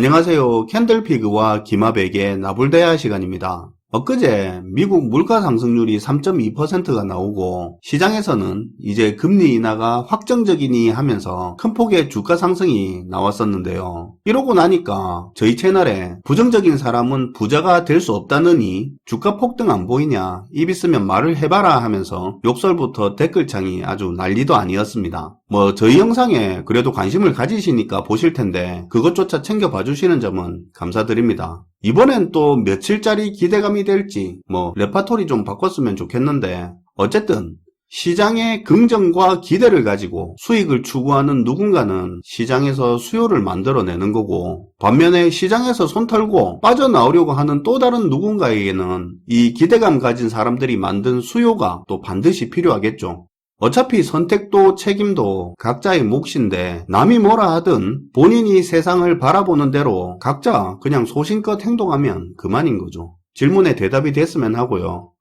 안녕하세요. 캔들피그와 기마백의 나불대화 시간입니다. 엊그제 미국 물가 상승률이 3.2%가 나오고 시장에서는 이제 금리 인하가 확정적이니 하면서 큰 폭의 주가 상승이 나왔었는데요. 이러고 나니까 저희 채널에 부정적인 사람은 부자가 될 수 없다느니 주가 폭등 안 보이냐, 입 있으면 말을 해봐라 하면서 욕설부터 댓글창이 아주 난리도 아니었습니다. 저희 영상에 그래도 관심을 가지시니까 보실 텐데 그것조차 챙겨봐 주시는 점은 감사드립니다. 이번엔 또 며칠짜리 기대감이 될지 레파토리 좀 바꿨으면 좋겠는데 어쨌든 시장의 긍정과 기대를 가지고 수익을 추구하는 누군가는 시장에서 수요를 만들어내는 거고, 반면에 시장에서 손 털고 빠져나오려고 하는 또 다른 누군가에게는 이 기대감 가진 사람들이 만든 수요가 또 반드시 필요하겠죠. 어차피 선택도 책임도 각자의 몫인데 남이 뭐라 하든 본인이 세상을 바라보는 대로 각자 그냥 소신껏 행동하면 그만인 거죠. 질문에 대답이 됐으면 하고요.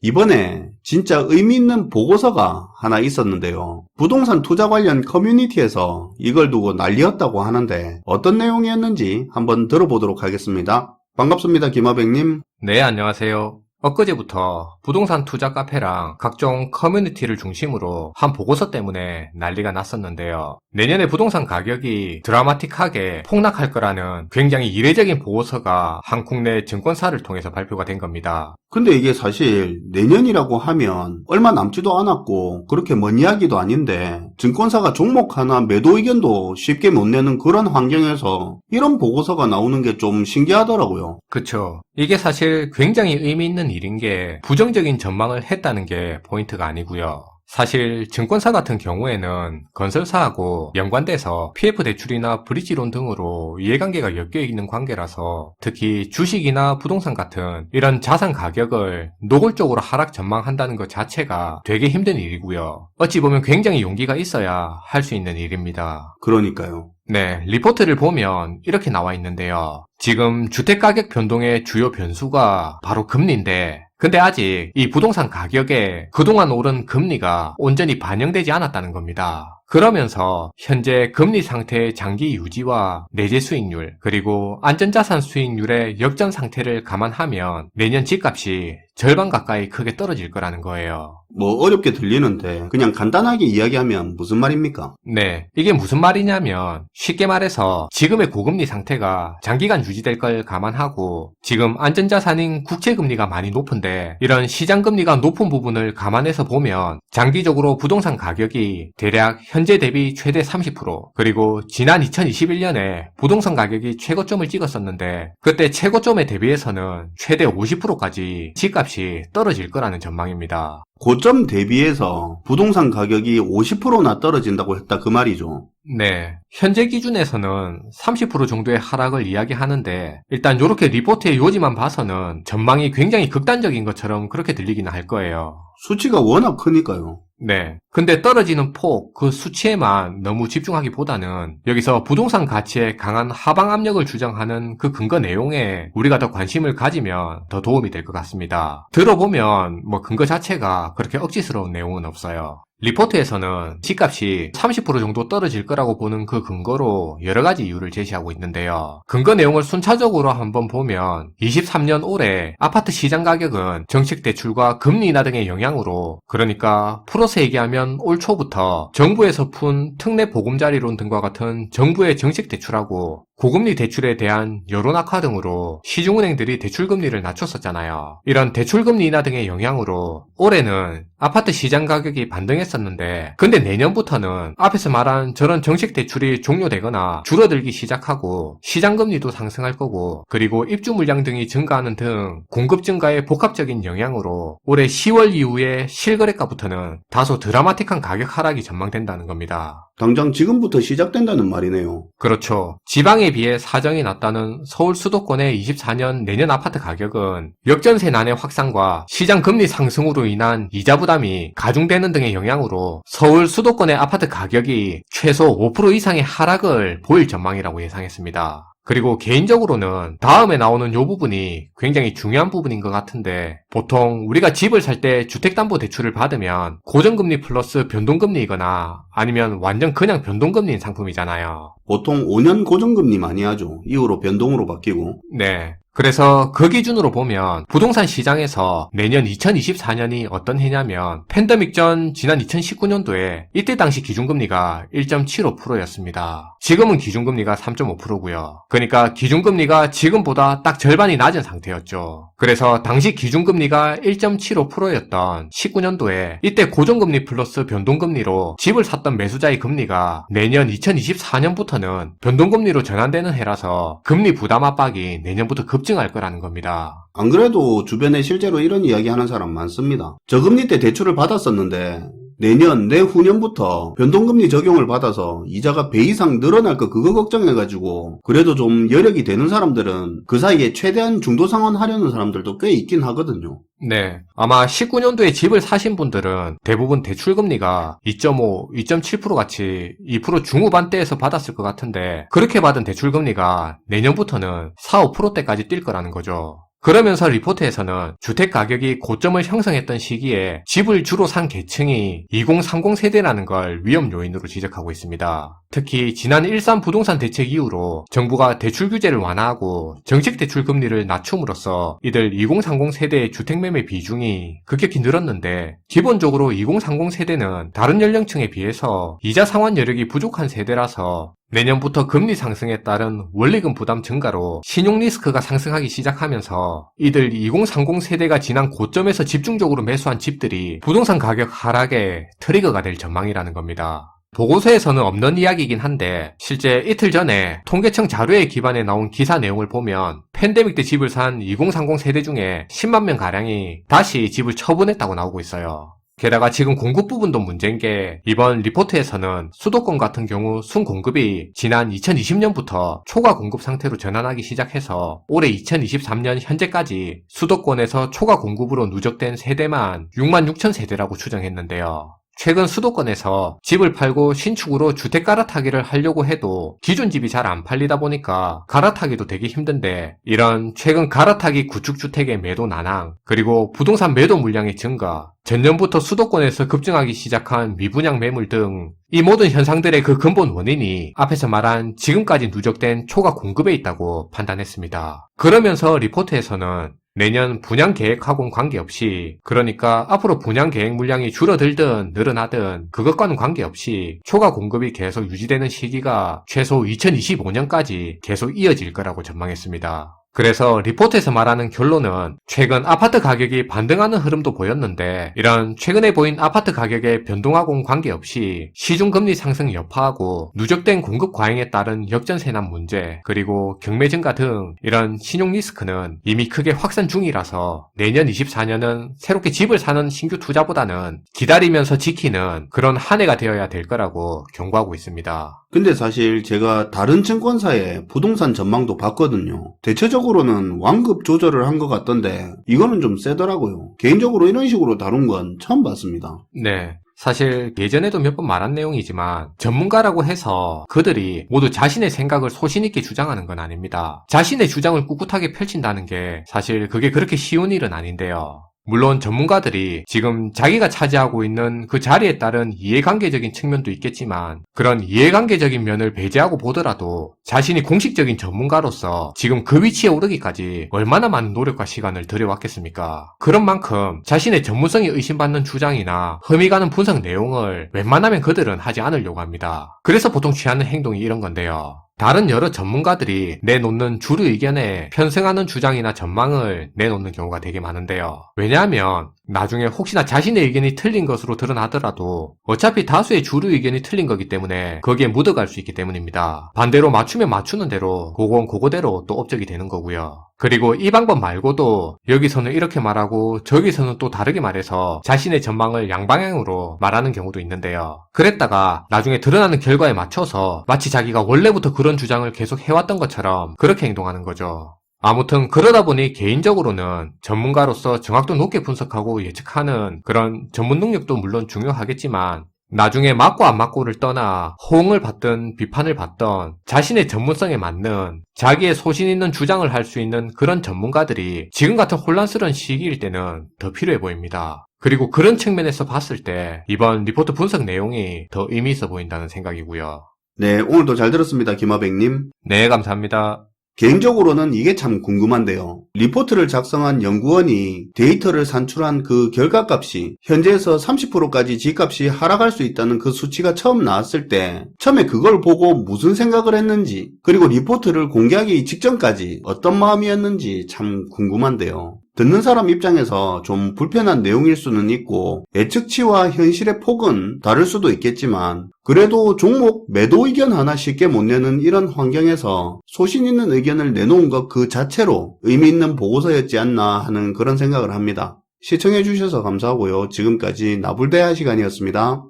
이번에 진짜 의미 있는 보고서가 하나 있었는데요. 부동산 투자 관련 커뮤니티에서 이걸 두고 난리였다고 하는데 어떤 내용이었는지 한번 들어보도록 하겠습니다. 반갑습니다, 김하백님. 네, 안녕하세요. 엊그제부터 부동산 투자 카페랑 각종 커뮤니티를 중심으로 한 보고서 때문에 난리가 났었는데요. 내년에 부동산 가격이 드라마틱하게 폭락할 거라는 굉장히 이례적인 보고서가 한 국내 증권사를 통해서 발표가 된 겁니다. 근데 이게 사실 내년이라고 하면 얼마 남지도 않았고 그렇게 먼 이야기도 아닌데 증권사가 종목 하나 매도 의견도 쉽게 못 내는 그런 환경에서 이런 보고서가 나오는 게 좀 신기하더라고요. 그쵸. 이게 사실 굉장히 의미 있는 일인 게 부정적인 전망을 했다는 게 포인트가 아니고요. 사실 증권사 같은 경우에는 건설사하고 연관돼서 PF 대출이나 브릿지론 등으로 이해관계가 엮여 있는 관계라서 특히 주식이나 부동산 같은 이런 자산 가격을 노골적으로 하락 전망한다는 것 자체가 되게 힘든 일이고요. 어찌 보면 굉장히 용기가 있어야 할 수 있는 일입니다. 그러니까요. 네, 리포트를 보면 이렇게 나와 있는데요. 지금 주택가격 변동의 주요 변수가 바로 금리인데 근데 아직 이 부동산 가격에 그동안 오른 금리가 온전히 반영되지 않았다는 겁니다. 그러면서 현재 금리 상태의 장기 유지와 내재 수익률 그리고 안전자산 수익률의 역전 상태를 감안하면 내년 집값이 절반 가까이 크게 떨어질 거라는 거예요. 어렵게 들리는데 그냥 간단하게 이야기하면 무슨 말입니까? 네, 이게 무슨 말이냐면 쉽게 말해서 지금의 고금리 상태가 장기간 유지될 걸 감안하고 지금 안전자산인 국채금리가 많이 높은데 이런 시장금리가 높은 부분을 감안해서 보면 장기적으로 부동산 가격이 대략 현재 대비 최대 30% 그리고 지난 2021년에 부동산 가격이 최고점을 찍었었는데 그때 최고점에 대비해서는 최대 50%까지 집값이 떨어질 거라는 전망입니다. 고점 대비해서 부동산 가격이 50%나 떨어진다고 했다 그 말이죠. 네, 현재 기준에서는 30% 정도의 하락을 이야기하는데 일단 이렇게 리포트의 요지만 봐서는 전망이 굉장히 극단적인 것처럼 그렇게 들리기는 할 거예요. 수치가 워낙 크니까요. 네. 근데 떨어지는 폭, 그 수치에만 너무 집중하기보다는 여기서 부동산 가치에 강한 하방 압력을 주장하는 그 근거 내용에 우리가 더 관심을 가지면 더 도움이 될 것 같습니다. 들어보면 근거 자체가 그렇게 억지스러운 내용은 없어요. 리포트에서는 집값이 30% 정도 떨어질 거라고 보는 그 근거로 여러 가지 이유를 제시하고 있는데요. 근거 내용을 순차적으로 한번 보면 23년 올해 아파트 시장 가격은 정책 대출과 금리 인하 등의 영향으로 그러니까 풀어서 얘기하면 올 초부터 정부에서 푼 특례 보금자리론 등과 같은 정부의 정책 대출하고 고금리 대출에 대한 여론 악화 등으로 시중은행들이 대출금리를 낮췄었잖아요. 이런 대출금리 인하 등의 영향으로 올해는 아파트 시장 가격이 반등했었는데 근데 내년부터는 앞에서 말한 저런 정책 대출이 종료되거나 줄어들기 시작하고 시장금리도 상승할 거고 그리고 입주 물량 등이 증가하는 등 공급 증가의 복합적인 영향으로 올해 10월 이후에 실거래가부터는 다소 드라마틱한 가격 하락이 전망된다는 겁니다. 당장 지금부터 시작된다는 말이네요. 그렇죠. 지방에 비해 사정이 낮다는 서울 수도권의 24년 내년 아파트 가격은 역전세 난의 확산과 시장 금리 상승으로 인한 이자 부담이 가중되는 등의 영향으로 서울 수도권의 아파트 가격이 최소 5% 이상의 하락을 보일 전망이라고 예상했습니다. 그리고 개인적으로는 다음에 나오는 이 부분이 굉장히 중요한 부분인 것 같은데, 보통 우리가 집을 살 때 주택담보대출을 받으면 고정금리 플러스 변동금리이거나 아니면 완전 그냥 변동금리인 상품이잖아요. 보통 5년 고정금리 많이 하죠. 이후로 변동으로 바뀌고. 네. 그래서 그 기준으로 보면 부동산 시장에서 내년 2024년이 어떤 해냐면, 팬데믹 전 지난 2019년도에 이때 당시 기준금리가 1.75%였습니다. 지금은 기준금리가 3.5%고요. 그러니까 기준금리가 지금보다 딱 절반이 낮은 상태였죠. 그래서 당시 기준금리가 1.75%였던 19년도에 이때 고정금리 플러스 변동금리로 집을 샀던 매수자의 금리가 내년 2024년부터는 변동금리로 전환되는 해라서 금리 부담 압박이 내년부터 급증할 거라는 겁니다. 안 그래도 주변에 실제로 이런 이야기 하는 사람 많습니다. 저금리 때 대출을 받았었는데 내년, 내후년부터 변동금리 적용을 받아서 이자가 배 이상 늘어날 거 그거 걱정해가지고 그래도 좀 여력이 되는 사람들은 그 사이에 최대한 중도 상환하려는 사람들도 꽤 있긴 하거든요. 네. 아마 19년도에 집을 사신 분들은 대부분 대출금리가 2.5, 2.7% 같이 2% 중후반대에서 받았을 것 같은데, 그렇게 받은 대출금리가 내년부터는 4, 5%대까지 뛸 거라는 거죠. 그러면서 리포트에서는 주택 가격이 고점을 형성했던 시기에 집을 주로 산 계층이 2030 세대라는 걸 위험 요인으로 지적하고 있습니다. 특히 지난 1.3 부동산 대책 이후로 정부가 대출 규제를 완화하고 정책 대출 금리를 낮춤으로써 이들 2030 세대의 주택 매매 비중이 급격히 늘었는데, 기본적으로 2030 세대는 다른 연령층에 비해서 이자 상환 여력이 부족한 세대라서 내년부터 금리 상승에 따른 원리금 부담 증가로 신용 리스크가 상승하기 시작하면서 이들 2030 세대가 지난 고점에서 집중적으로 매수한 집들이 부동산 가격 하락의 트리거가 될 전망이라는 겁니다. 보고서에서는 없는 이야기이긴 한데, 실제 이틀 전에 통계청 자료에 기반해 나온 기사 내용을 보면 팬데믹 때 집을 산 2030 세대 중에 10만 명 가량이 다시 집을 처분했다고 나오고 있어요. 게다가 지금 공급 부분도 문제인 게, 이번 리포트에서는 수도권 같은 경우 순공급이 지난 2020년부터 초과 공급 상태로 전환하기 시작해서 올해 2023년 현재까지 수도권에서 초과 공급으로 누적된 세대만 6만 6천 세대라고 추정했는데요. 최근 수도권에서 집을 팔고 신축으로 주택 갈아타기를 하려고 해도 기존 집이 잘 안 팔리다 보니까 갈아타기도 되게 힘든데, 이런 최근 갈아타기 구축주택의 매도 난항, 그리고 부동산 매도 물량의 증가, 전년부터 수도권에서 급증하기 시작한 미분양 매물 등 이 모든 현상들의 그 근본 원인이 앞에서 말한 지금까지 누적된 초과 공급에 있다고 판단했습니다. 그러면서 리포트에서는 내년 분양 계획하고는 관계없이, 그러니까 앞으로 분양 계획 물량이 줄어들든 늘어나든 그것과는 관계없이 초과 공급이 계속 유지되는 시기가 최소 2025년까지 계속 이어질 거라고 전망했습니다. 그래서 리포트에서 말하는 결론은 최근 아파트 가격이 반등하는 흐름도 보였는데, 이런 최근에 보인 아파트 가격의 변동하고는 관계없이 시중금리 상승 여파하고 누적된 공급 과잉에 따른 역전세난 문제, 그리고 경매 증가 등 이런 신용 리스크는 이미 크게 확산 중이라서 내년 24년은 새롭게 집을 사는 신규 투자보다는 기다리면서 지키는 그런 한 해가 되어야 될 거라고 경고하고 있습니다. 근데 사실 제가 다른 증권사의 부동산 전망도 봤거든요. 대체적으로는 완급 조절을 한 것 같던데 이거는 좀 세더라고요. 개인적으로 이런 식으로 다룬 건 처음 봤습니다. 네. 사실 예전에도 몇 번 말한 내용이지만 전문가라고 해서 그들이 모두 자신의 생각을 소신있게 주장하는 건 아닙니다. 자신의 주장을 꿋꿋하게 펼친다는 게 사실 그게 그렇게 쉬운 일은 아닌데요. 물론 전문가들이 지금 자기가 차지하고 있는 그 자리에 따른 이해관계적인 측면도 있겠지만, 그런 이해관계적인 면을 배제하고 보더라도 자신이 공식적인 전문가로서 지금 그 위치에 오르기까지 얼마나 많은 노력과 시간을 들여왔겠습니까? 그런 만큼 자신의 전문성이 의심받는 주장이나 흠이 가는 분석 내용을 웬만하면 그들은 하지 않으려고 합니다. 그래서 보통 취하는 행동이 이런 건데요. 다른 여러 전문가들이 내놓는 주류 의견에 편승하는 주장이나 전망을 내놓는 경우가 되게 많은데요. 왜냐하면 나중에 혹시나 자신의 의견이 틀린 것으로 드러나더라도 어차피 다수의 주류 의견이 틀린 거기 때문에 거기에 묻어갈 수 있기 때문입니다. 반대로 맞추면 맞추는 대로 그건 그거대로 또 업적이 되는 거고요. 그리고 이 방법 말고도 여기서는 이렇게 말하고 저기서는 또 다르게 말해서 자신의 전망을 양방향으로 말하는 경우도 있는데요. 그랬다가 나중에 드러나는 결과에 맞춰서 마치 자기가 원래부터 그런 주장을 계속 해왔던 것처럼 그렇게 행동하는 거죠. 아무튼 그러다 보니 개인적으로는 전문가로서 정확도 높게 분석하고 예측하는 그런 전문 능력도 물론 중요하겠지만 나중에 맞고 안 맞고를 떠나 호응을 받든 비판을 받든 자신의 전문성에 맞는 자기의 소신 있는 주장을 할 수 있는 그런 전문가들이 지금 같은 혼란스러운 시기일 때는 더 필요해 보입니다. 그리고 그런 측면에서 봤을 때 이번 리포트 분석 내용이 더 의미 있어 보인다는 생각이고요. 네, 오늘도 잘 들었습니다. 김하백님. 네, 감사합니다. 개인적으로는 이게 참 궁금한데요. 리포트를 작성한 연구원이 데이터를 산출한 그 결과값이 현재에서 30%까지 집값이 하락할 수 있다는 그 수치가 처음 나왔을 때 처음에 그걸 보고 무슨 생각을 했는지, 그리고 리포트를 공개하기 직전까지 어떤 마음이었는지 참 궁금한데요. 듣는 사람 입장에서 좀 불편한 내용일 수는 있고 예측치와 현실의 폭은 다를 수도 있겠지만, 그래도 종목 매도 의견 하나 쉽게 못 내는 이런 환경에서 소신 있는 의견을 내놓은 것 그 자체로 의미 있는 보고서였지 않나 하는 그런 생각을 합니다. 시청해 주셔서 감사하고요. 지금까지 나불대화 시간이었습니다.